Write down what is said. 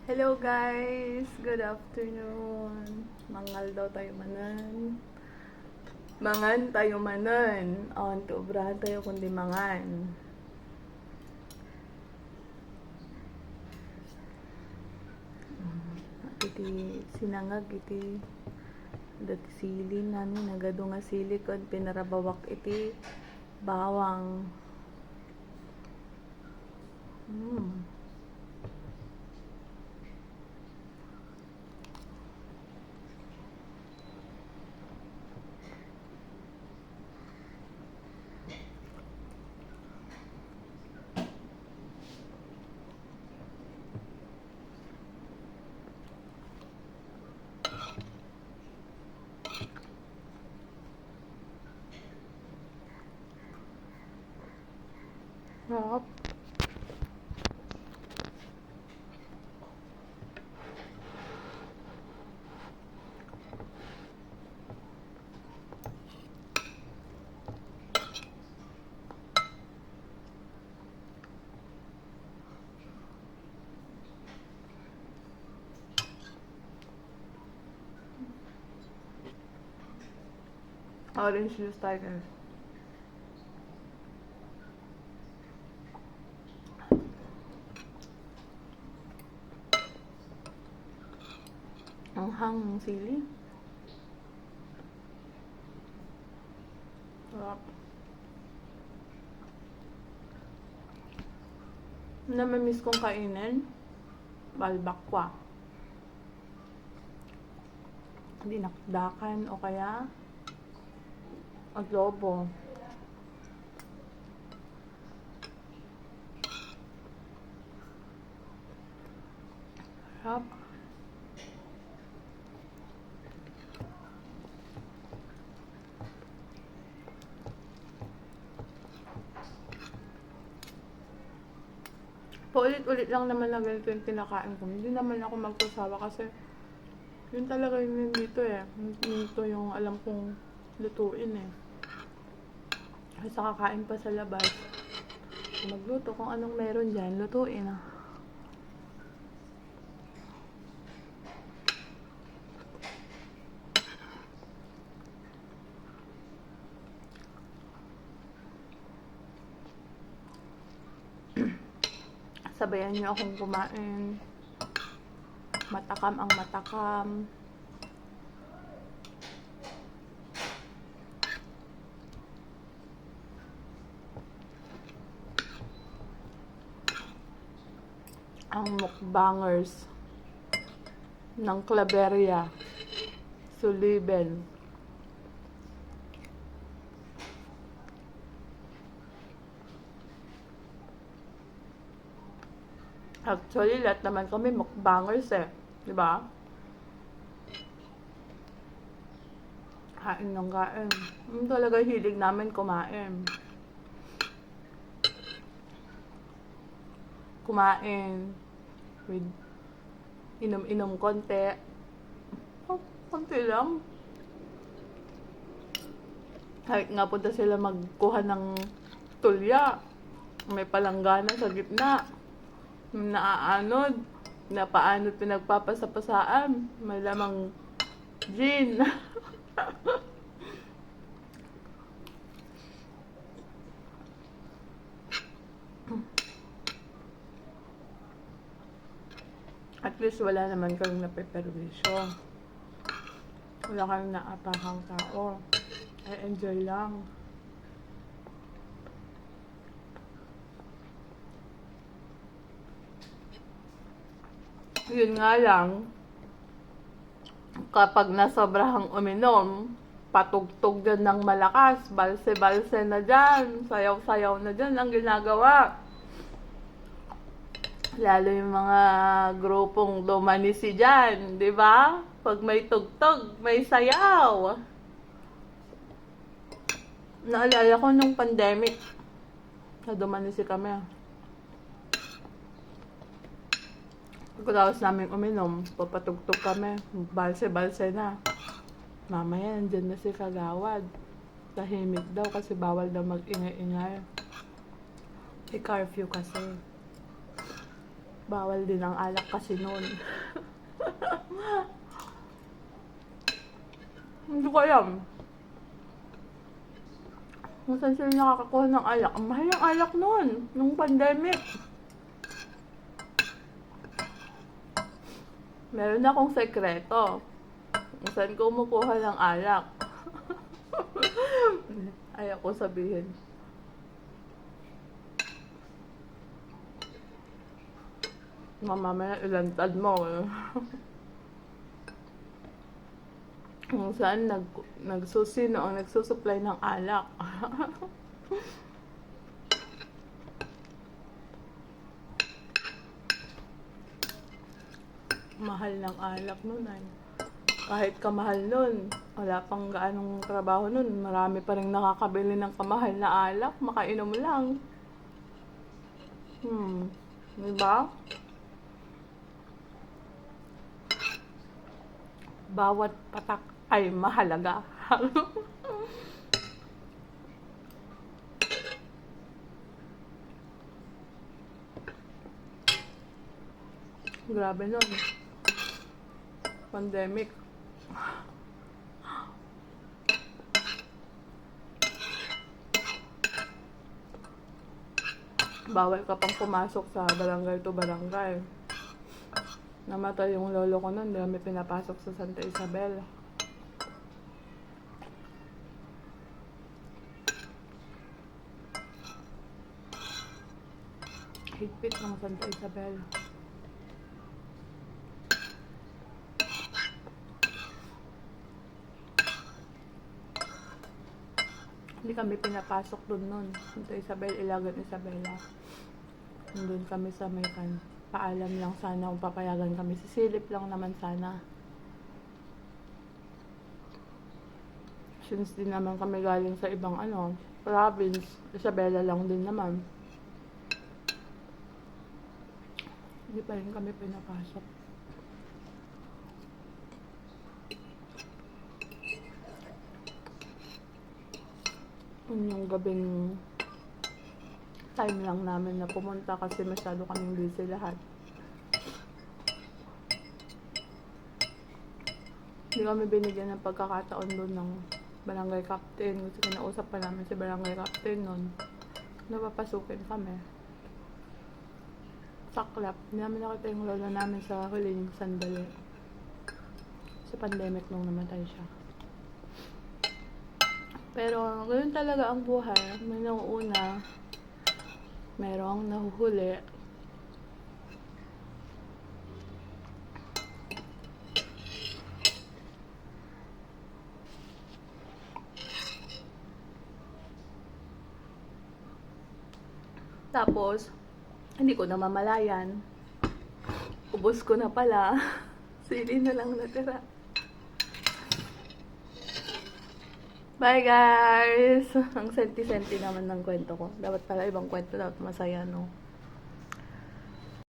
Hello guys! Good afternoon! Mangal daw tayo manan. Mangan tayo manan. Obrahan tayo kundi mangan. Iti sinangag iti dati silin namin nagado nga sili kod pinarabawak iti bawang. Sarap. Orange juice tayo guys. Ang hang ng sili. Sarap. Namamiss kong kainin. Balbakwa. Dinakdakan o kaya adobo. Sarap. Paulit-ulit lang naman na ganito yung kinakain ko. Hindi naman ako magsasawa kasi yun talaga yun dito eh. Ito yung alam kong lutuin eh. Kasi kakain pa sa labas. Magluto kung anong meron dyan, lutuin ah. Sabayan niyo akong kumain. Matakam ang matakam. Ang mukbangers ng Claveria, Suliben. Actually, lahat naman kami mukbangers eh. Diba? Kain ng kain. Yung talaga hilig namin kumain. Kumain. With inom-inom konti. Oh, konti lang. Kahit nga punta sila magkuha ng tulya. May palanggana sa gitna. Naaanod. Napaanod pinagpapasapasaan. May lamang gin. At least wala naman kang napeperwisyo. Wala kang naapahang tao. I enjoy lang. Yun nga lang, kapag nasobrahang uminom, patugtog dyan ng malakas, balse-balse na dyan, sayaw-sayaw na dyan ang ginagawa. Lalo yung mga grupong domanisi dyan, di ba? Pag may tugtog, may sayaw. Naalala ko nung pandemic, na domanisi kami. Pagkatapos namin uminom, papatugtog kami, balse-balse na. Mamaya, nandyan na si Kagawad. Tahimik daw kasi bawal daw mag-ingay-ingay. May curfew kasi. Bawal din ang alak kasi noon. Hindi ko alam. Kung saan sila nakakakuha ng alak. Ang mahal ng alak noon, nung pandemic. Meron akong sekreto. Kung saan ko kumukuha ng alak. Ayaw ko sabihin. Mamamaya ilantad mo. Kung saan nagsusino ang nagsusupply ng alak. Mahal ng alak nun ay. Kahit kamahal nun, wala pang gaanong trabaho nun, marami pa rin nakakabili ng kamahal na alak, makainom lang. Diba? Bawat patak ay mahalaga. Grabe nun. Pandemic. Bawal ka pang pumasok sa barangay to barangay. Namatay yung lolo ko nun, hindi kami pinapasok sa Santa Isabel. Higpit ng Santa Isabel. Hindi kami pinapasok dun nun. Santa Isabel, Ilagan, Isabela. Nandun kami sa may paalam lang sana kung papayagan kami. Sisilip lang naman sana. Since din naman kami galing sa ibang province, Isabela lang din naman. Hindi pa rin kami pinapasok. Yung gabing time lang namin na pumunta kasi masyado kaming busy lahat. Hindi kami binigyan ng pagkakataon doon ng barangay captain kasi kinausap pa namin si barangay captain noon. Napapasukin kami. Saklap. Hindi namin nakita yung lola namin sa huling sandali. Sa pandemic nung namatay siya. Pero ganoon talaga ang buhay. May nauuna, merong nahuhuli. Tapos, hindi ko na mamalayan. Ubos ko na pala. Sili na lang natira. Bye guys! Ang senti-senti naman ng kwento ko. Dapat pala ibang kwento dapat masaya, no?